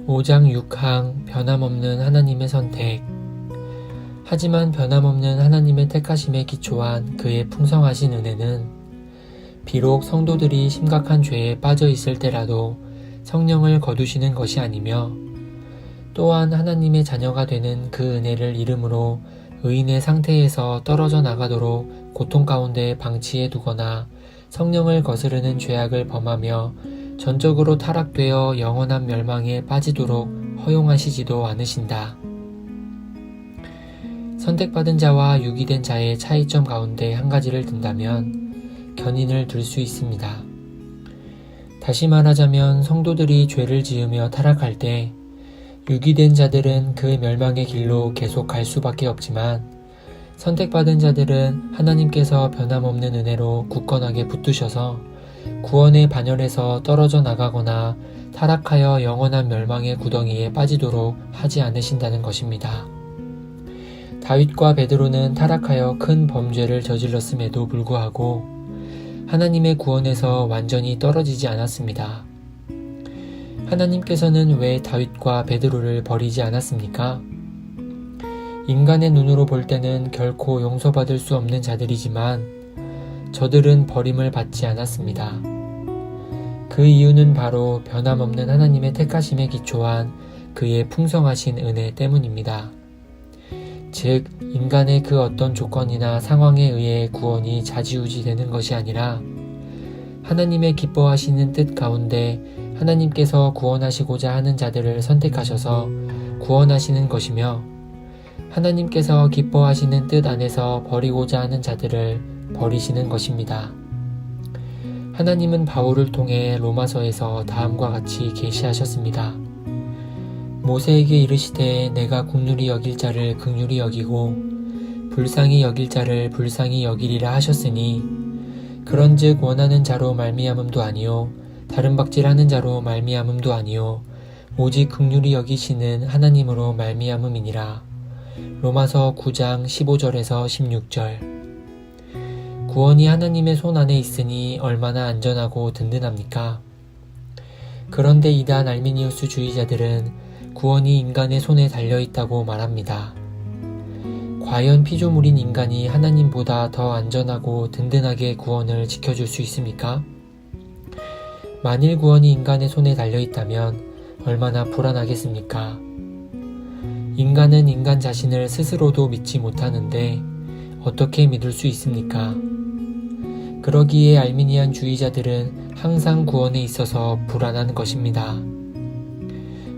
(5장 6항) 변함없는 하나님의 선택. 하지만 변함없는 하나님의 택하심에 기초한 그의 풍성하신 은혜는 비록 성도들이 심각한 죄에 빠져 있을 때라도 성령을 거두시는 것이 아니며, 또한 하나님의 자녀가 되는 그 은혜를 이름으로 의인의 상태에서 떨어져 나가도록 고통 가운데 방치해 두거나 성령을 거스르는 죄악을 범하며 전적으로 타락되어 영원한 멸망에 빠지도록 허용하시지도 않으신다. 선택받은 자와 유기된 자의 차이점 가운데 한 가지를 든다면 견인을 들 수 있습니다. 다시 말하자면 성도들이 죄를 지으며 타락할 때 유기된 자들은 그 멸망의 길로 계속 갈 수밖에 없지만, 선택받은 자들은 하나님께서 변함없는 은혜로 굳건하게 붙드셔서 구원의 반열에서 떨어져 나가거나 타락하여 영원한 멸망의 구덩이에 빠지도록 하지 않으신다는 것입니다. 다윗과 베드로는 타락하여 큰 범죄를 저질렀음에도 불구하고 하나님의 구원에서 완전히 떨어지지 않았습니다. 하나님께서는 왜 다윗과 베드로를 버리지 않았습니까? 인간의 눈으로 볼 때는 결코 용서받을 수 없는 자들이지만 저들은 버림을 받지 않았습니다. 그 이유는 바로 변함없는 하나님의 택하심에 기초한 그의 풍성하신 은혜 때문입니다. 즉, 인간의 그 어떤 조건이나 상황에 의해 구원이 좌지우지 되는 것이 아니라 하나님의 기뻐하시는 뜻 가운데 하나님께서 구원하시고자 하는 자들을 선택하셔서 구원하시는 것이며, 하나님께서 기뻐하시는 뜻 안에서 버리고자 하는 자들을 버리시는 것입니다. 하나님은 바울을 통해 로마서에서 다음과 같이 계시하셨습니다. 모세에게 이르시되 내가 긍휼히 여길 자를 긍휼히 여기고 불쌍히 여길 자를 불쌍히 여기리라 하셨으니, 그런즉 원하는 자로 말미암음도 아니요 다른 박질하는 자로 말미암음도 아니요 오직 긍휼히 여기시는 하나님으로 말미암음이니라. 로마서 9장 15절에서 16절. 구원이 하나님의 손 안에 있으니 얼마나 안전하고 든든합니까? 그런데 이단 알미니우스 주의자들은 구원이 인간의 손에 달려있다고 말합니다. 과연 피조물인 인간이 하나님보다 더 안전하고 든든하게 구원을 지켜줄 수 있습니까? 만일 구원이 인간의 손에 달려있다면 얼마나 불안하겠습니까? 인간은 인간 자신을 스스로도 믿지 못하는데 어떻게 믿을 수 있습니까? 그러기에 알미니안 주의자들은 항상 구원에 있어서 불안한 것입니다.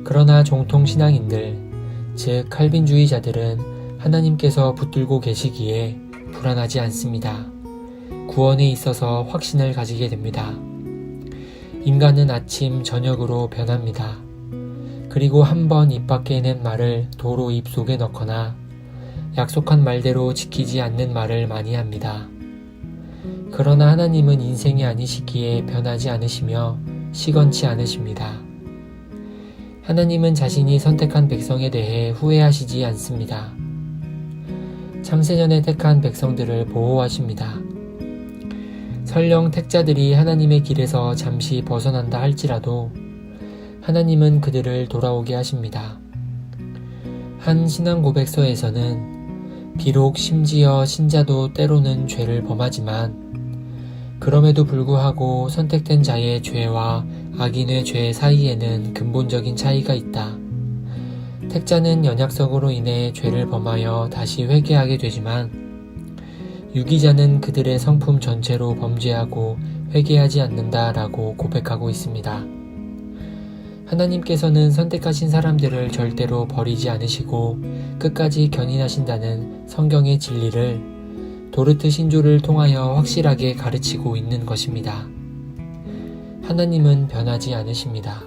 그러나 정통 신앙인들, 즉 칼빈주의자들은 하나님께서 붙들고 계시기에 불안하지 않습니다. 구원에 있어서 확신을 가지게 됩니다. 인간은 아침, 저녁으로 변합니다. 그리고 한번 입 밖에 낸 말을 도로 입속에 넣거나 약속한 말대로 지키지 않는 말을 많이 합니다. 그러나 하나님은 인생이 아니시기에 변하지 않으시며 시건치 않으십니다. 하나님은 자신이 선택한 백성에 대해 후회하시지 않습니다. 창세전에 택한 백성들을 보호하십니다. 설령 택자들이 하나님의 길에서 잠시 벗어난다 할지라도 하나님은 그들을 돌아오게 하십니다. 한 신앙 고백서에서는 비록 심지어 신자도 때로는 죄를 범하지만 그럼에도 불구하고 선택된 자의 죄와 악인의 죄 사이에는 근본적인 차이가 있다. 택자는 연약성으로 인해 죄를 범하여 다시 회개하게 되지만 유기자는 그들의 성품 전체로 범죄하고 회개하지 않는다라고 고백하고 있습니다. 하나님께서는 선택하신 사람들을 절대로 버리지 않으시고 끝까지 견인하신다는 성경의 진리를 도르트 신조를 통하여 확실하게 가르치고 있는 것입니다. 하나님은 변하지 않으십니다.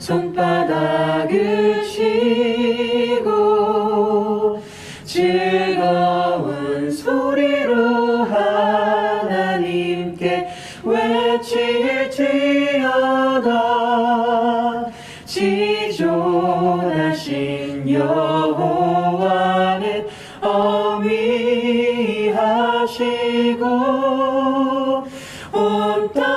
손바닥을 치고 즐거운 소리로 하나님께 외칠지어다. 지존하신 여호와는 어미하시고 온 땅